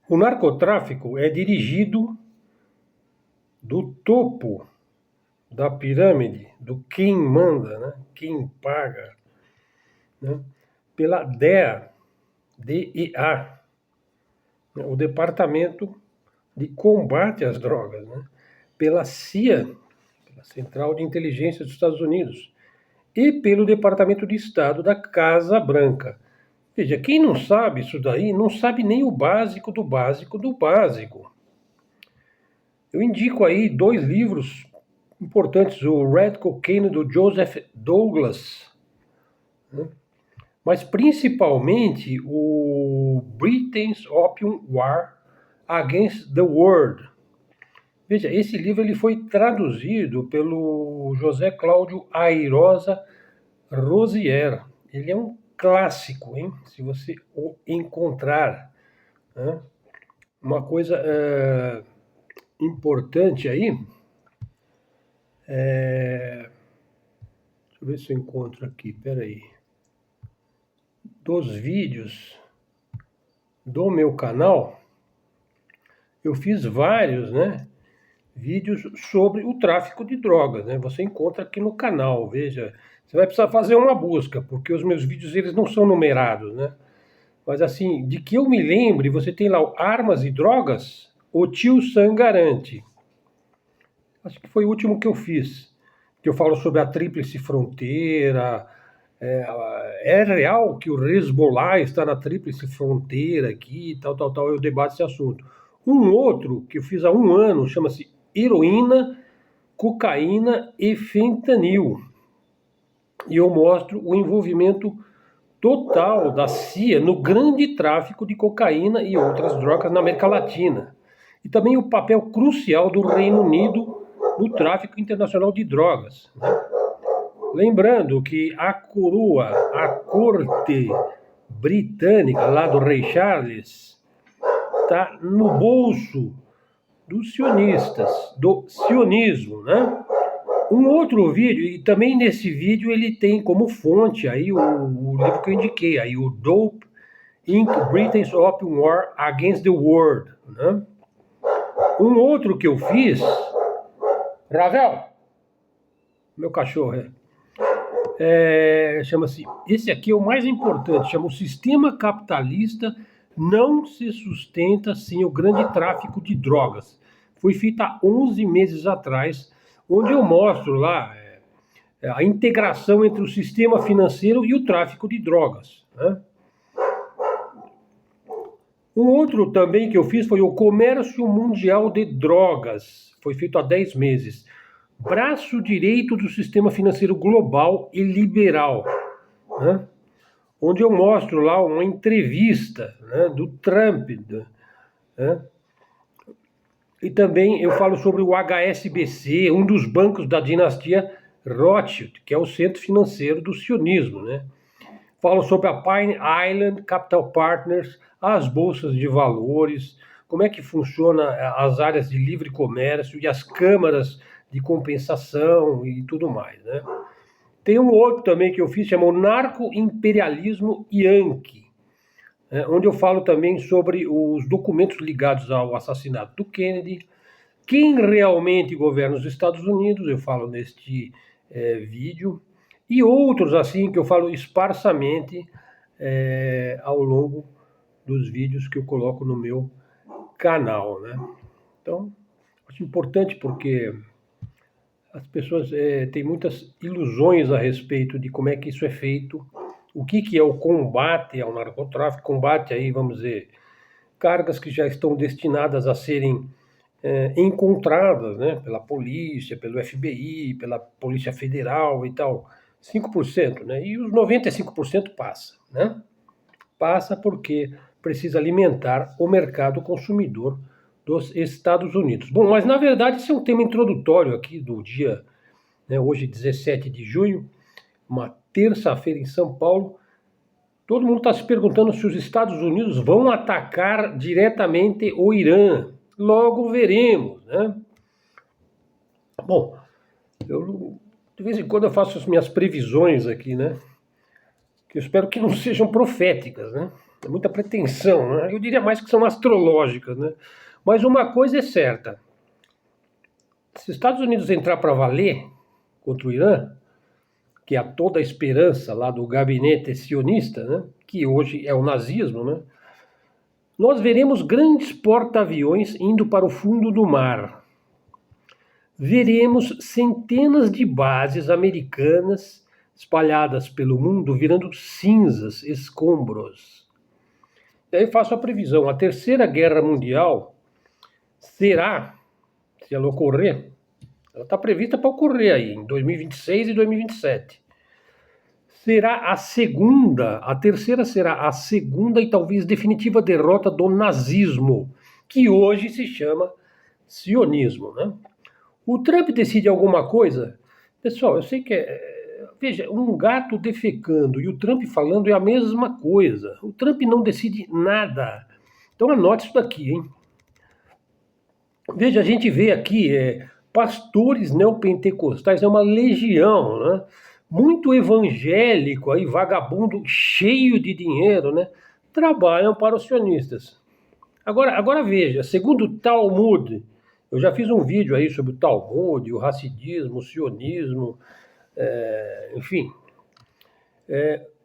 O narcotráfico é dirigido do topo da pirâmide, do quem manda, né? Quem paga, né? Pela DEA, DEA, né? O Departamento de Combate às Drogas, né? Pela CIA, pela Central de Inteligência dos Estados Unidos, e pelo Departamento de Estado da Casa Branca. Veja, quem não sabe isso daí, não sabe nem o básico do básico do básico. Eu indico aí dois livros importantes, o Red Cocaine, do Joseph Douglas, né? Mas principalmente o Britain's Opium War Against the World. Veja, esse livro ele foi traduzido pelo José Cláudio Airosa Rosier. Ele é um clássico, hein? Se você o encontrar, né? Uma coisa importante aí, deixa eu ver se eu encontro aqui, peraí, dos vídeos do meu canal, eu fiz vários, né, vídeos sobre o tráfico de drogas, né? Você encontra aqui no canal, veja, você vai precisar fazer uma busca, porque os meus vídeos eles não são numerados, né? Mas assim, de que eu me lembre, você tem lá o Armas e Drogas, o Tio Sam Garante. Acho que foi o último que eu fiz, que eu falo sobre a Tríplice Fronteira. É real que o Hezbollah está na Tríplice Fronteira aqui, tal, tal, tal, eu debato esse assunto. Um outro que eu fiz há um ano chama-se Heroína, Cocaína e Fentanil. E eu mostro o envolvimento total da CIA no grande tráfico de cocaína e outras drogas na América Latina. E também o papel crucial do Reino Unido no tráfico internacional de drogas, né? Lembrando que a coroa, a corte britânica lá do rei Charles, está no bolso dos sionistas, do sionismo, né? Um outro vídeo, e também nesse vídeo ele tem como fonte aí o livro que eu indiquei, aí o Dope Inc. Britain's Opium War Against the World, né? Um outro que eu fiz, Ravel, meu cachorro, chama-se, esse aqui é o mais importante, chama o Sistema Capitalista Não Se Sustenta Sem o Grande Tráfico de Drogas. Foi feito há 11 meses atrás, onde eu mostro lá a integração entre o sistema financeiro e o tráfico de drogas, né? Um outro também que eu fiz foi o Comércio Mundial de Drogas. Foi feito há 10 meses. Braço direito do sistema financeiro global e liberal, né? Onde eu mostro lá uma entrevista, né, do Trump, né? E também eu falo sobre o HSBC, um dos bancos da dinastia Rothschild, que é o centro financeiro do sionismo, né? Falo sobre a Pine Island Capital Partners, as bolsas de valores, como é que funciona as áreas de livre comércio e as câmaras de compensação e tudo mais, né? Tem um outro também que eu fiz, chamado Narco-Imperialismo Yankee, né, onde eu falo também sobre os documentos ligados ao assassinato do Kennedy, quem realmente governa os Estados Unidos, eu falo neste vídeo, e outros assim que eu falo esparsamente ao longo dos vídeos que eu coloco no meu canal, né? Então, acho importante porque as pessoas têm muitas ilusões a respeito de como é que isso é feito, o que é o combate ao narcotráfico, combate aí, vamos dizer, cargas que já estão destinadas a serem encontradas, né, pela polícia, pelo FBI, pela Polícia Federal e tal, 5%, né? E os 95% passa, né? Passa porque precisa alimentar o mercado consumidor dos Estados Unidos. Bom, mas na verdade isso é um tema introdutório aqui do dia, né, hoje 17 de junho, uma terça-feira em São Paulo. Todo mundo está se perguntando se os Estados Unidos vão atacar diretamente o Irã. Logo veremos, né? Bom, de vez em quando eu faço as minhas previsões aqui, né? Que eu espero que não sejam proféticas, né? É muita pretensão, né? Eu diria mais que são astrológicas, né? Mas uma coisa é certa: se os Estados Unidos entrar para valer contra o Irã, que há toda a esperança lá do gabinete sionista, né? Que hoje é o nazismo, né? Nós veremos grandes porta-aviões indo para o fundo do mar. Veremos centenas de bases americanas espalhadas pelo mundo virando cinzas, escombros. E aí faço a previsão: a Terceira Guerra Mundial será, se ela ocorrer, ela está prevista para ocorrer aí em 2026 e 2027. Será a segunda, a terceira será a segunda e talvez definitiva derrota do nazismo, que hoje se chama sionismo, né? O Trump decide alguma coisa? Pessoal, eu sei que veja, um gato defecando e o Trump falando é a mesma coisa. O Trump não decide nada. Então anote isso daqui, hein? Veja, a gente vê aqui pastores neopentecostais, é uma legião, né? Muito evangélico, aí, vagabundo, cheio de dinheiro, né? Trabalham para os sionistas. Agora veja, segundo o Talmud, eu já fiz um vídeo aí sobre o Talmud, o racidismo, o sionismo, enfim.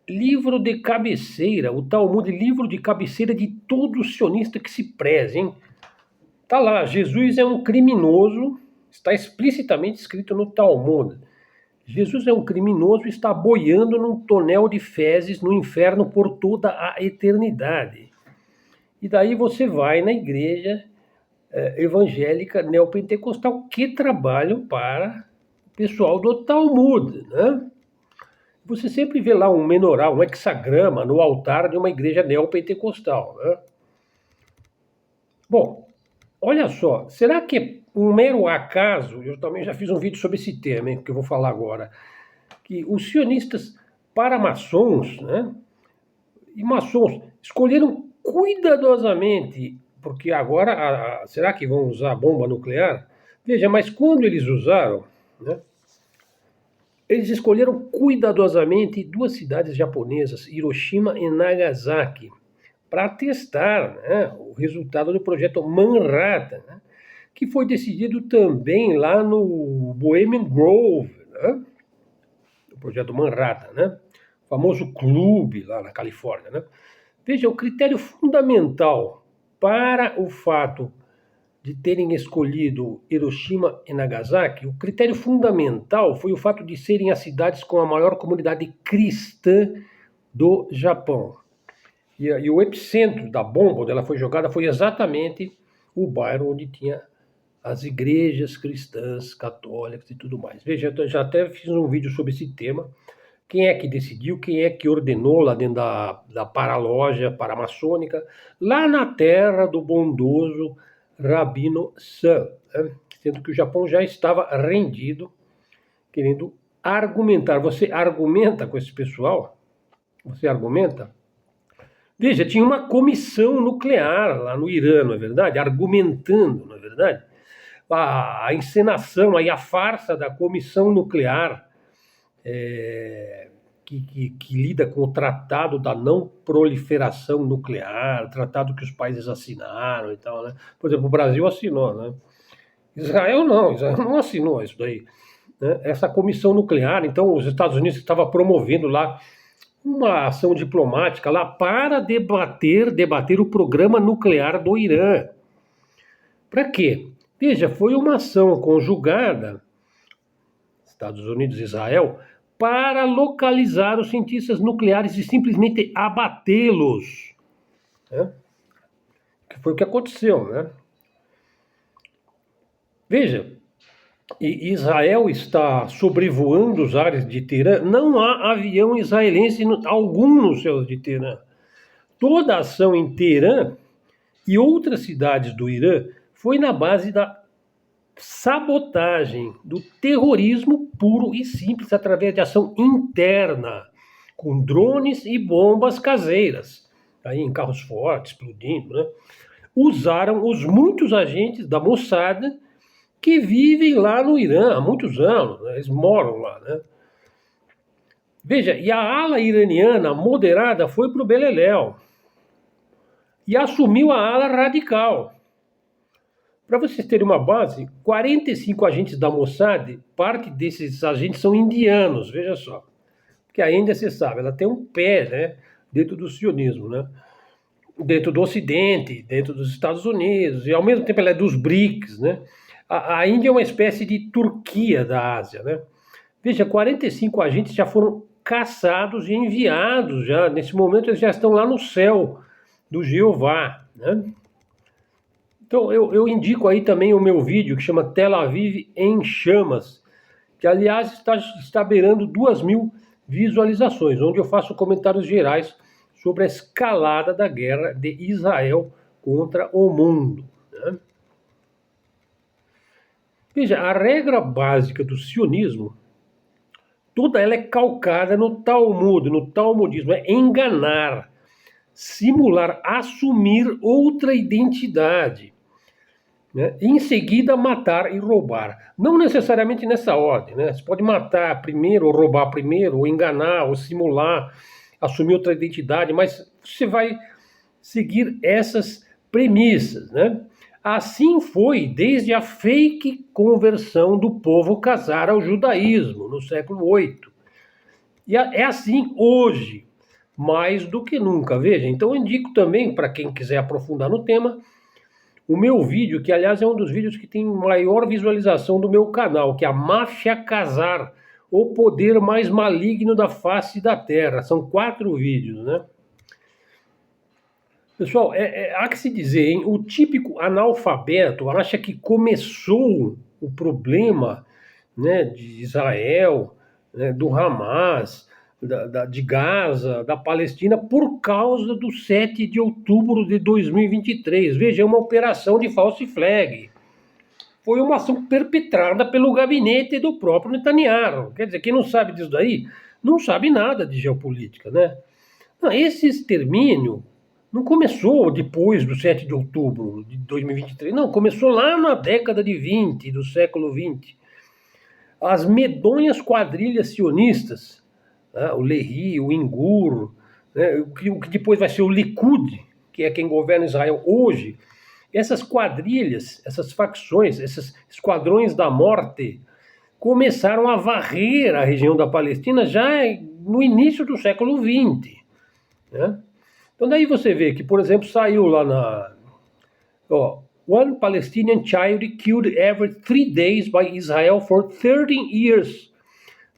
Livro de cabeceira, o Talmud, livro de cabeceira de todo sionista que se preze, hein? Tá lá, Jesus é um criminoso, está explicitamente escrito no Talmud. Jesus é um criminoso e está boiando num tonel de fezes no inferno por toda a eternidade. E daí você vai na igreja evangélica neopentecostal que trabalham para o pessoal do Talmud, né? Você sempre vê lá um menorá, um hexagrama no altar de uma igreja neopentecostal, né? Bom, olha só, será que é um mero acaso? Eu também já fiz um vídeo sobre esse tema, hein, que eu vou falar agora. Que os sionistas paramaçons, né, e maçons escolheram cuidadosamente, porque agora, será que vão usar bomba nuclear? Veja, mas quando eles usaram, né, eles escolheram cuidadosamente duas cidades japonesas, Hiroshima e Nagasaki, para testar, né, o resultado do projeto Manhattan, né, que foi decidido também lá no Bohemian Grove, né, o projeto Manhattan, né, o famoso clube lá na Califórnia, né. Veja, o critério fundamental para o fato de terem escolhido Hiroshima e Nagasaki, o critério fundamental foi o fato de serem as cidades com a maior comunidade cristã do Japão. E o epicentro da bomba, onde ela foi jogada, foi exatamente o bairro onde tinha as igrejas cristãs, católicas e tudo mais. Veja, eu já até fiz um vídeo sobre esse tema. Quem é que decidiu, quem é que ordenou lá dentro da paraloja paramaçônica, lá na terra do bondoso Rabino Sam, né? Sendo que o Japão já estava rendido, querendo argumentar. Você argumenta com esse pessoal? Você argumenta? Veja, tinha uma comissão nuclear lá no Irã, não é verdade? Argumentando, não é verdade? A encenação, aí, a farsa da comissão nuclear, que lida com o tratado da não proliferação nuclear, tratado que os países assinaram e tal, né? Por exemplo, o Brasil assinou, né? Israel não assinou isso daí, né? Essa comissão nuclear, então os Estados Unidos estavam promovendo lá uma ação diplomática lá para debater o programa nuclear do Irã. Para quê? Veja, foi uma ação conjugada, Estados Unidos e Israel, para localizar os cientistas nucleares e simplesmente abatê-los, né? Que foi o que aconteceu, né? Veja, Israel está sobrevoando os ares de Teherã, não há avião israelense algum nos céus de Teherã. Toda a ação em Teherã e outras cidades do Irã foi na base da sabotagem, do terrorismo puro e simples através de ação interna, com drones e bombas caseiras, aí em carros fortes, explodindo, né? Usaram os muitos agentes da Mossad que vivem lá no Irã há muitos anos, né? Eles moram lá, né? Veja, e a ala iraniana moderada foi para o beleléu. e assumiu a ala radical. Para vocês terem uma base, 45 agentes da Mossad, parte desses agentes são indianos, veja só. Porque a Índia, você sabe, ela tem um pé, né, dentro do sionismo, né? Dentro do Ocidente, dentro dos Estados Unidos, e ao mesmo tempo ela é dos BRICS, né? A Índia é uma espécie de Turquia da Ásia, né? Veja, 45 agentes já foram caçados e enviados, já nesse momento eles já estão lá no céu do Jeová, né? Então eu indico aí também o meu vídeo que chama Tel Aviv em Chamas, que aliás está beirando 2.000 visualizações, onde eu faço comentários gerais sobre a escalada da guerra de Israel contra o mundo, né? Veja, a regra básica do sionismo, toda ela é calcada no Talmud, no talmudismo, é enganar, simular, assumir outra identidade, né? Em seguida matar e roubar. Não necessariamente nessa ordem, né? Você pode matar primeiro, ou roubar primeiro, ou enganar, ou simular, assumir outra identidade, mas você vai seguir essas premissas, né? Assim foi desde a fake conversão do povo khazar ao judaísmo, no século VIII. E é assim hoje, mais do que nunca. Veja, então eu indico também, para quem quiser aprofundar no tema, o meu vídeo, que aliás é um dos vídeos que tem maior visualização do meu canal, que é a Máfia Khazar, o poder mais maligno da face da Terra. São 4 vídeos, né? Pessoal, há que se dizer, hein? O típico analfabeto acha que começou o problema, né, de Israel, né, do Hamas, de Gaza, da Palestina, por causa do 7 de outubro de 2023. Veja, é uma operação de false flag. Foi uma ação perpetrada pelo gabinete do próprio Netanyahu. Quer dizer, quem não sabe disso daí, não sabe nada de geopolítica, né? Não, esse extermínio não começou depois do 7 de outubro de 2023, não, começou lá na década de 20 do século 20. As medonhas quadrilhas sionistas, né, o Lehi, o Ingur, né, o que depois vai ser o Likud, que é quem governa Israel hoje, essas quadrilhas, essas facções, esses esquadrões da morte, começaram a varrer a região da Palestina já no início do século XX, né? Então daí você vê que, por exemplo, saiu lá na... One Palestinian child killed every 3 days by Israel for 13 years.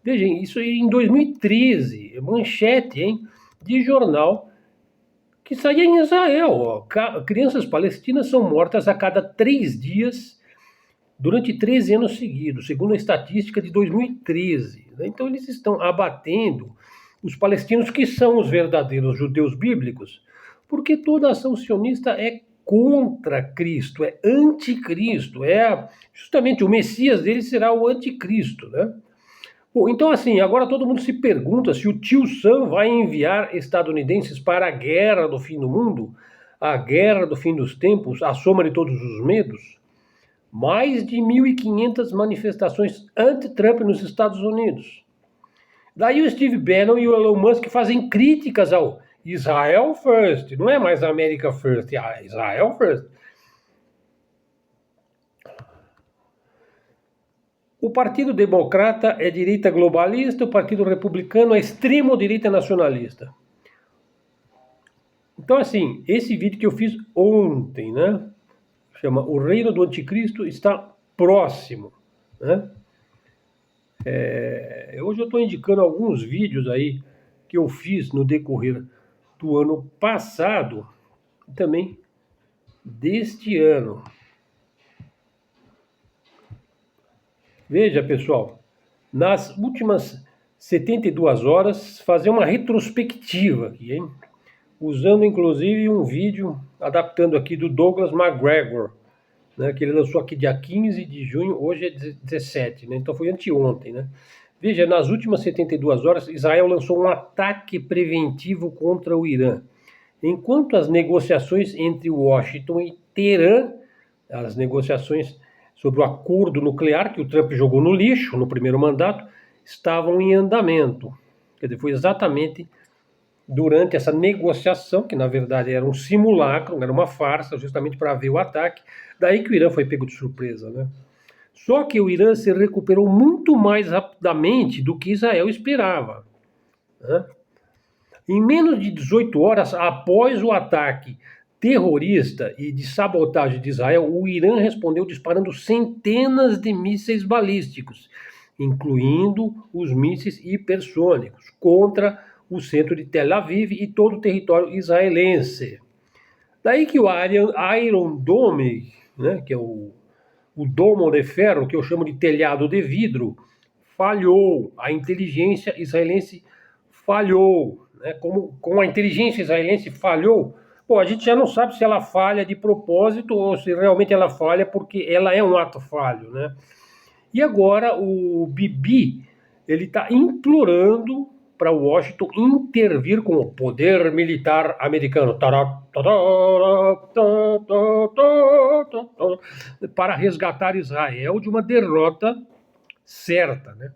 Vejam, isso em 2013, manchete, hein, de jornal que saía em Israel. Crianças palestinas são mortas a cada 3 dias durante 13 anos seguidos, segundo a estatística de 2013. Então eles estão abatendo os palestinos, que são os verdadeiros judeus bíblicos, porque toda ação sionista é contra Cristo, é anticristo, justamente o Messias dele será o anticristo, né? Bom, então assim, agora todo mundo se pergunta se o tio Sam vai enviar estadunidenses para a guerra do fim do mundo, a guerra do fim dos tempos, a soma de todos os medos. Mais de 1.500 manifestações anti-Trump nos Estados Unidos. Daí o Steve Bannon e o Elon Musk fazem críticas ao Israel First, não é mais America First, é Israel First. O Partido Democrata é direita globalista, o Partido Republicano é extremo-direita nacionalista. Então, assim, esse vídeo que eu fiz ontem, né, chama O Reino do Anticristo está próximo, né? Hoje eu estou indicando alguns vídeos aí que eu fiz no decorrer do ano passado e também deste ano. Veja, pessoal, nas últimas 72 horas, fazer uma retrospectiva aqui, hein? Usando inclusive um vídeo adaptando aqui do Douglas McGregor, né, que ele lançou aqui dia 15 de junho, hoje é 17, né? Então foi anteontem, né? Veja, nas últimas 72 horas, Israel lançou um ataque preventivo contra o Irã. Enquanto as negociações entre Washington e Teherã, as negociações sobre o acordo nuclear que o Trump jogou no lixo no primeiro mandato, estavam em andamento. Quer dizer, foi exatamente durante essa negociação, que na verdade era um simulacro, era uma farsa, justamente para ver o ataque. Daí que o Irã foi pego de surpresa, né? Só que o Irã se recuperou muito mais rapidamente do que Israel esperava, né? Em menos de 18 horas após o ataque terrorista e de sabotagem de Israel, o Irã respondeu disparando centenas de mísseis balísticos, incluindo os mísseis hipersônicos, contra o centro de Tel Aviv e todo o território israelense. Daí que o Iron Dome, né, que é o domo de ferro, que eu chamo de telhado de vidro, falhou. A inteligência israelense falhou. Né? Como a inteligência israelense falhou, pô, a gente já não sabe se ela falha de propósito ou se realmente ela falha porque ela é um ato falho. Né? E agora o Bibi ele está implorando para Washington intervir com o poder militar americano para resgatar Israel de uma derrota certa, né?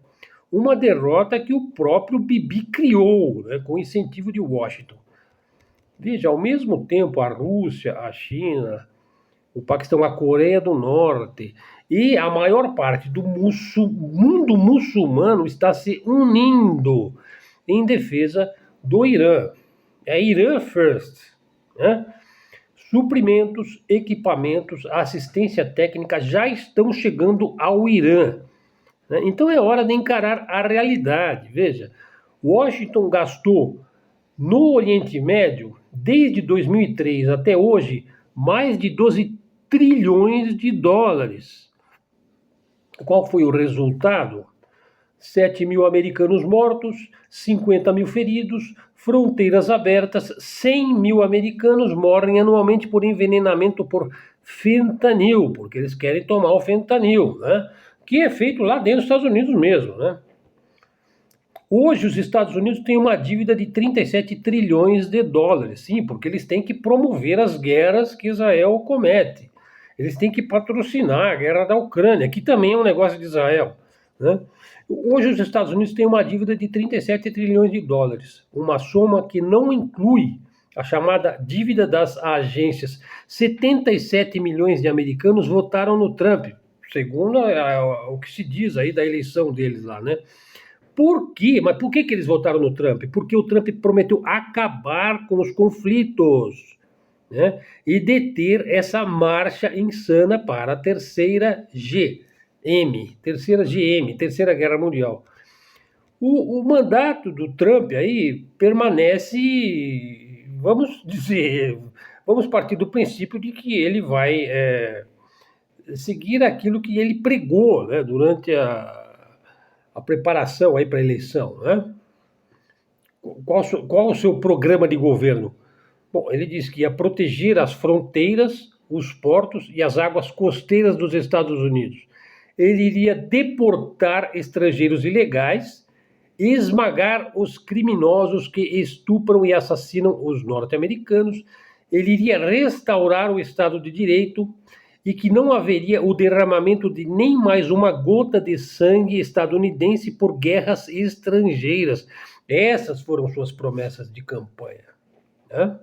Uma derrota que o próprio Bibi criou, né, com incentivo de Washington. Veja, ao mesmo tempo, a Rússia, a China, o Paquistão, a Coreia do Norte e a maior parte do mundo muçulmano está se unindo em defesa do Irã. É Irã first, né? Suprimentos, equipamentos, assistência técnica já estão chegando ao Irã, né? Então é hora de encarar a realidade. Veja, Washington gastou no Oriente Médio, desde 2003 até hoje, mais de 12 trilhões de dólares. Qual foi o resultado? 7 mil americanos mortos, 50 mil feridos, fronteiras abertas, 100 mil americanos morrem anualmente por envenenamento por fentanil, porque eles querem tomar o fentanil, né? Que é feito lá dentro dos Estados Unidos mesmo, né? Hoje os Estados Unidos têm uma dívida de 37 trilhões de dólares, sim, porque eles têm que promover as guerras que Israel comete. Eles têm que patrocinar a guerra da Ucrânia, que também é um negócio de Israel, né? Hoje os Estados Unidos têm uma dívida de 37 trilhões de dólares, uma soma que não inclui a chamada dívida das agências. 77 milhões de americanos votaram no Trump, segundo o que se diz aí da eleição deles lá, né? Por quê? Mas por que eles votaram no Trump? Porque o Trump prometeu acabar com os conflitos, né? E deter essa marcha insana para a terceira Terceira Guerra Mundial. O mandato do Trump aí permanece, vamos partir do princípio de que ele vai seguir aquilo que ele pregou, né, durante a preparação aí para a eleição, né? Qual o seu programa de governo? Bom, ele disse que ia proteger as fronteiras, os portos e as águas costeiras dos Estados Unidos. Ele iria deportar estrangeiros ilegais, esmagar os criminosos que estupram e assassinam os norte-americanos. Ele iria restaurar o Estado de Direito e que não haveria o derramamento de nem mais uma gota de sangue estadunidense por guerras estrangeiras. Essas foram suas promessas de campanha, né?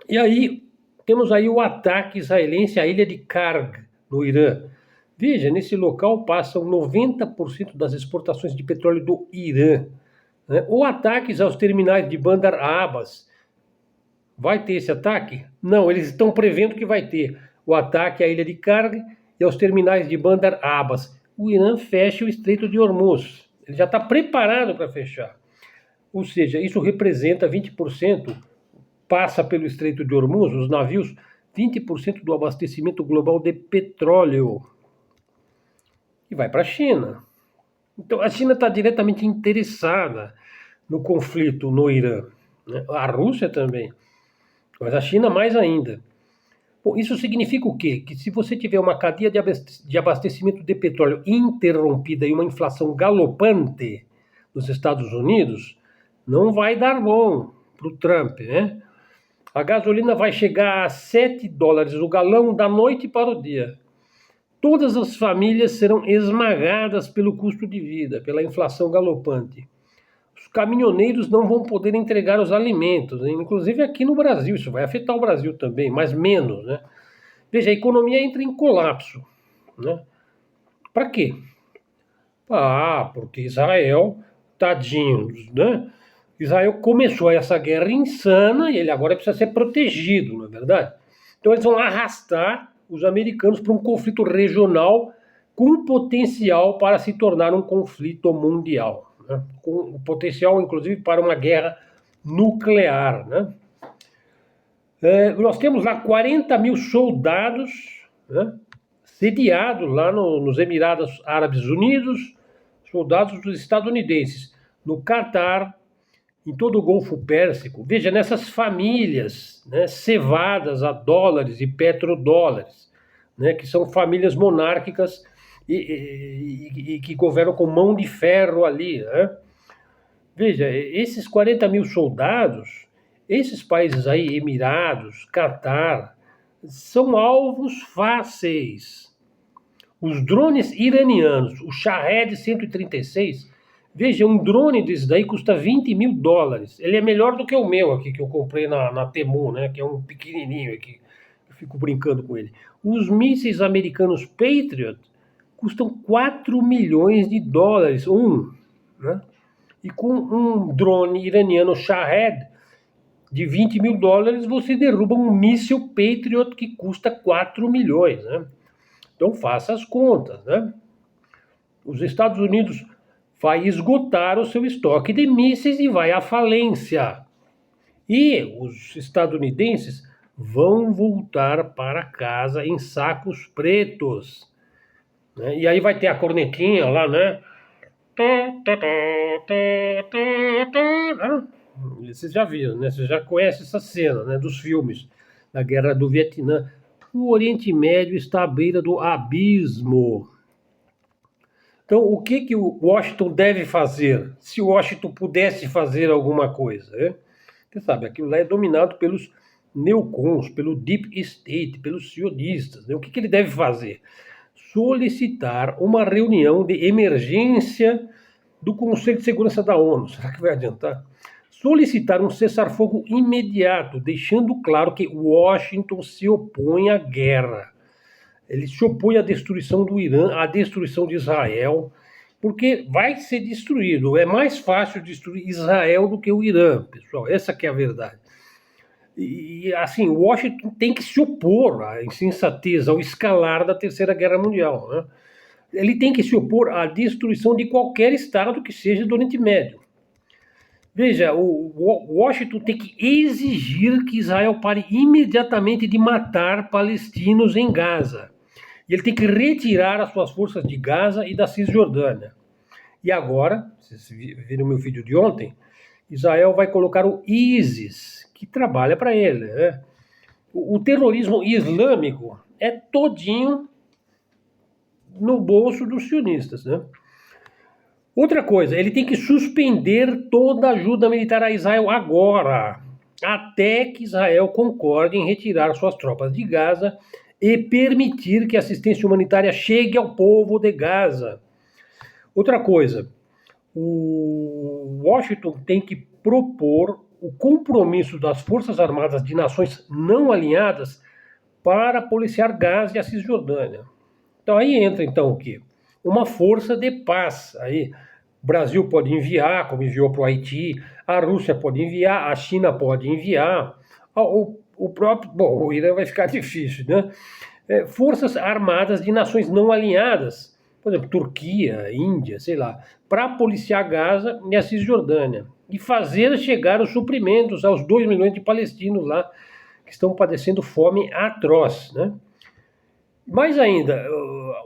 E aí, temos aí o ataque israelense à ilha de Karg, no Irã. Veja, nesse local passam 90% das exportações de petróleo do Irã, né? Ou ataques aos terminais de Bandar Abbas. Vai ter esse ataque? Não, eles estão prevendo que vai ter o ataque à ilha de Karg e aos terminais de Bandar Abbas. O Irã fecha o Estreito de Hormuz. Ele já está preparado para fechar. Ou seja, isso representa 20%, passa pelo Estreito de Hormuz, os navios, 20% do abastecimento global de petróleo. E vai para a China. Então, a China está diretamente interessada no conflito no Irã, né? A Rússia também, mas a China mais ainda. Bom, isso significa o quê? Que se você tiver uma cadeia de abastecimento de petróleo interrompida e uma inflação galopante nos Estados Unidos, não vai dar bom para o Trump, né? A gasolina vai chegar a 7 dólares o galão da noite para o dia. Todas as famílias serão esmagadas pelo custo de vida, pela inflação galopante. caminhoneiros não vão poder entregar os alimentos, né? Inclusive aqui no Brasil, isso vai afetar o Brasil também, mas menos, né? Veja, a economia entra em colapso, né? Para quê? Porque Israel, tadinhos, né? Israel começou essa guerra insana e ele agora precisa ser protegido, não é verdade? Então eles vão arrastar os americanos para um conflito regional com potencial para se tornar um conflito mundial, né? Com potencial, inclusive, para uma guerra nuclear, né? Nós temos lá 40 mil soldados, né, sediados lá nos Emirados Árabes Unidos, soldados dos estadunidenses, no Catar, em todo o Golfo Pérsico. Veja, nessas famílias, né, cevadas a dólares e petrodólares, né, que são famílias monárquicas e que governam com mão de ferro ali, né? Veja, esses 40 mil soldados, esses países aí, Emirados, Catar, são alvos fáceis. Os drones iranianos, o Shahed 136, veja, um drone desse daí custa 20 mil dólares. Ele é melhor do que o meu aqui, que eu comprei na Temu, né? Que é um pequenininho aqui. Eu fico brincando com ele. Os mísseis americanos Patriot custam 4 milhões de dólares, né? E com um drone iraniano Shahed de 20 mil dólares, você derruba um míssil Patriot que custa 4 milhões, né? Então faça as contas, né? Os Estados Unidos vai esgotar o seu estoque de mísseis e vai à falência. E os estadunidenses vão voltar para casa em sacos pretos, né? E aí vai ter a cornetinha lá, né? Vocês já viram, né? Vocês já conhecem essa cena, né? Dos filmes da Guerra do Vietnã. O Oriente Médio está à beira do abismo. Então, o que o Washington deve fazer? Se o Washington pudesse fazer alguma coisa, né? Você sabe, aquilo lá é dominado pelos neocons, pelo Deep State, pelos sionistas, né? O que ele deve fazer? Solicitar uma reunião de emergência do Conselho de Segurança da ONU. Será que vai adiantar? Solicitar um cessar-fogo imediato, deixando claro que Washington se opõe à guerra. Ele se opõe à destruição do Irã, à destruição de Israel, porque vai ser destruído. É mais fácil destruir Israel do que o Irã, pessoal. Essa que é a verdade. E assim, Washington tem que se opor à insensatez, ao escalar da Terceira Guerra Mundial, né? Ele tem que se opor à destruição de qualquer Estado que seja do Oriente Médio. Veja, o Washington tem que exigir que Israel pare imediatamente de matar palestinos em Gaza. E ele tem que retirar as suas forças de Gaza e da Cisjordânia. E agora, vocês viram meu vídeo de ontem, Israel vai colocar o ISIS, que trabalha para ele, né? O terrorismo islâmico é todinho no bolso dos sionistas, né? Outra coisa, ele tem que suspender toda a ajuda militar a Israel agora, até que Israel concorde em retirar suas tropas de Gaza e permitir que a assistência humanitária chegue ao povo de Gaza. Outra coisa, o Washington tem que propor o compromisso das Forças Armadas de nações não alinhadas para policiar Gaza e a Cisjordânia. Então aí entra então o quê? Uma força de paz. Aí o Brasil pode enviar, como enviou para o Haiti, a Rússia pode enviar, a China pode enviar, o próprio, bom, o Irã vai ficar difícil, né? Forças armadas de nações não alinhadas, por exemplo, Turquia, Índia, sei lá, para policiar Gaza e a Cisjordânia e fazer chegar os suprimentos aos 2 milhões de palestinos lá que estão padecendo fome atroz, né? Mais ainda,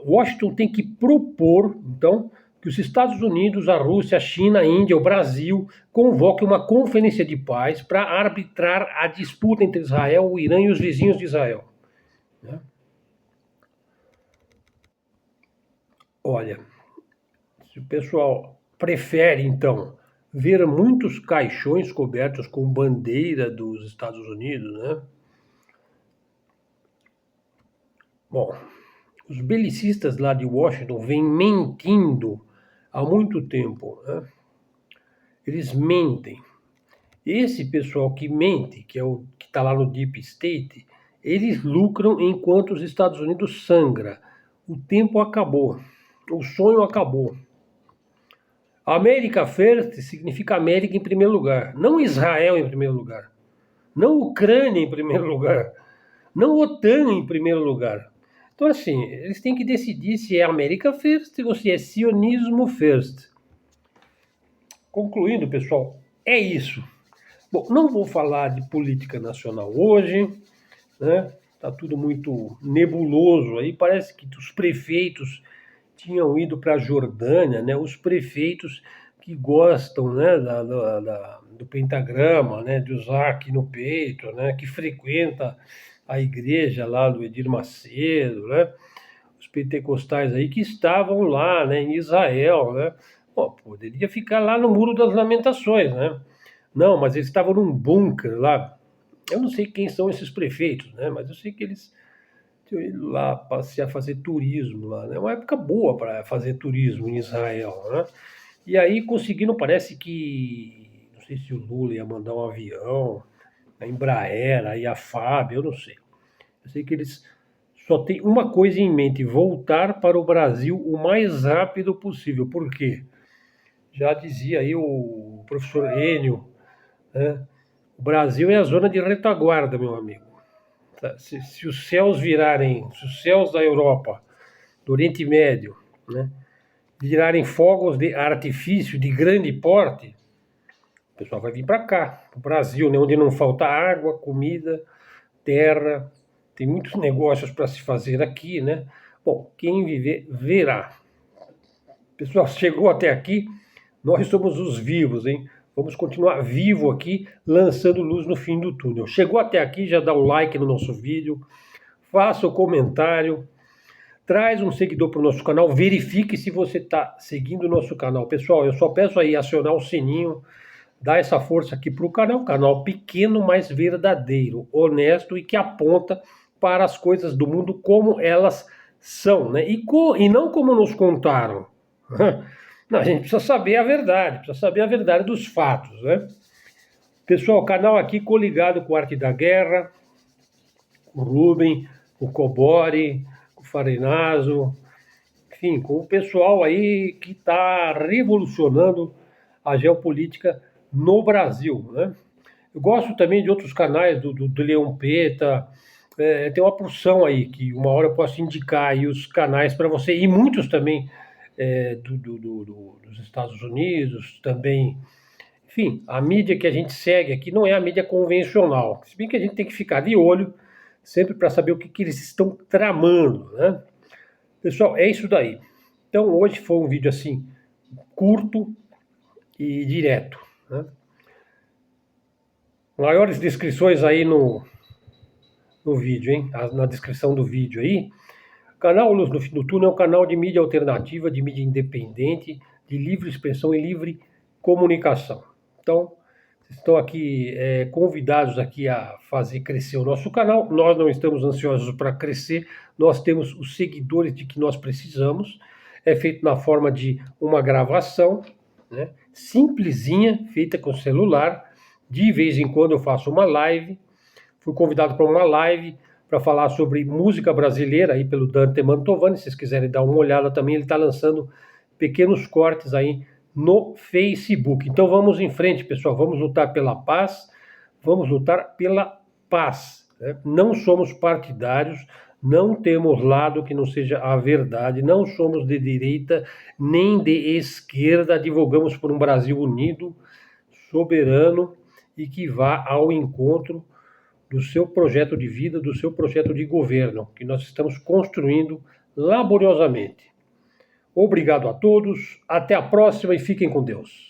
Washington tem que propor, então, que os Estados Unidos, a Rússia, a China, a Índia, o Brasil convoquem uma conferência de paz para arbitrar a disputa entre Israel, o Irã e os vizinhos de Israel, né? Olha, se o pessoal prefere, então, ver muitos caixões cobertos com bandeira dos Estados Unidos, né? Bom, os belicistas lá de Washington vêm mentindo há muito tempo, né? Eles mentem. Esse pessoal que mente, que é o que está lá no Deep State, eles lucram enquanto os Estados Unidos sangra. O tempo acabou. O sonho acabou. America First significa América em primeiro lugar, não Israel em primeiro lugar, não Ucrânia em primeiro lugar, não OTAN em primeiro lugar. Então, assim, eles têm que decidir se é America First ou se é sionismo first. Concluindo, pessoal, é isso. Bom, não vou falar de política nacional hoje, né? Tá tudo muito nebuloso aí. Parece que os prefeitos tinham ido para a Jordânia, né? Os prefeitos que gostam, né, do pentagrama, né, de usar aqui no peito, né, que frequenta a igreja lá do Edir Macedo, né? Os pentecostais aí que estavam lá, né, em Israel, né? Pô, poderia ficar lá no Muro das Lamentações, né? Não, mas eles estavam num bunker lá. Eu não sei quem são esses prefeitos, né? Mas eu sei que eles tinham ido lá passear, fazer turismo lá, né? É uma época boa para fazer turismo em Israel, né? E aí conseguiram, parece que, não sei se o Lula ia mandar um avião, a Embraer, aí a FAB, eu não sei. Eu sei que eles só têm uma coisa em mente: voltar para o Brasil o mais rápido possível. Por quê? Já dizia aí o professor Enio, né? O Brasil é a zona de retaguarda, meu amigo. Se os céus virarem, se os céus da Europa, do Oriente Médio, né, virarem fogos de artifício de grande porte, o pessoal vai vir para cá, para o Brasil, né, onde não falta água, comida, terra, tem muitos negócios para se fazer aqui, né? Bom, quem viver, verá. Pessoal, chegou até aqui, nós somos os vivos, hein? Vamos continuar vivo aqui, lançando luz no fim do túnel. Chegou até aqui, já dá o like no nosso vídeo, faça o comentário, traz um seguidor para o nosso canal, verifique se você está seguindo o nosso canal. Pessoal, eu só peço aí acionar o sininho, dar essa força aqui para o canal pequeno, mas verdadeiro, honesto e que aponta para as coisas do mundo como elas são, né? E não como nos contaram. Não, a gente precisa saber a verdade, precisa saber a verdade dos fatos, né? Pessoal, canal aqui coligado com a Arte da Guerra, com o Rubem, com o Cobori, com o Farenazo, enfim, com o pessoal aí que está revolucionando a geopolítica no Brasil, né? Eu gosto também de outros canais, do Leon Peta, tem uma porção aí que uma hora eu posso indicar aí os canais para você, e muitos também dos Estados Unidos, também. Enfim, a mídia que a gente segue aqui não é a mídia convencional, se bem que a gente tem que ficar de olho sempre para saber o que eles estão tramando, né? Pessoal, é isso daí. Então hoje foi um vídeo assim, curto e direto, né? Maiores descrições aí no vídeo, hein? Na descrição do vídeo aí. O canal Luz no Fim do Túnel é um canal de mídia alternativa, de mídia independente, de livre expressão e livre comunicação. Então, vocês estão aqui convidados aqui a fazer crescer o nosso canal. Nós não estamos ansiosos para crescer, nós temos os seguidores de que nós precisamos. É feito na forma de uma gravação, né, simplesinha, feita com celular. De vez em quando eu faço uma live. Fui convidado para uma live para falar sobre música brasileira aí pelo Dante Mantovani. Se vocês quiserem dar uma olhada também, ele está lançando pequenos cortes aí no Facebook. Então vamos em frente, pessoal. Vamos lutar pela paz. Vamos lutar pela paz, né? Não somos partidários, não temos lado que não seja a verdade, não somos de direita nem de esquerda. Advogamos por um Brasil unido, soberano e que vá ao encontro do seu projeto de vida, do seu projeto de governo, que nós estamos construindo laboriosamente. Obrigado a todos, até a próxima e fiquem com Deus.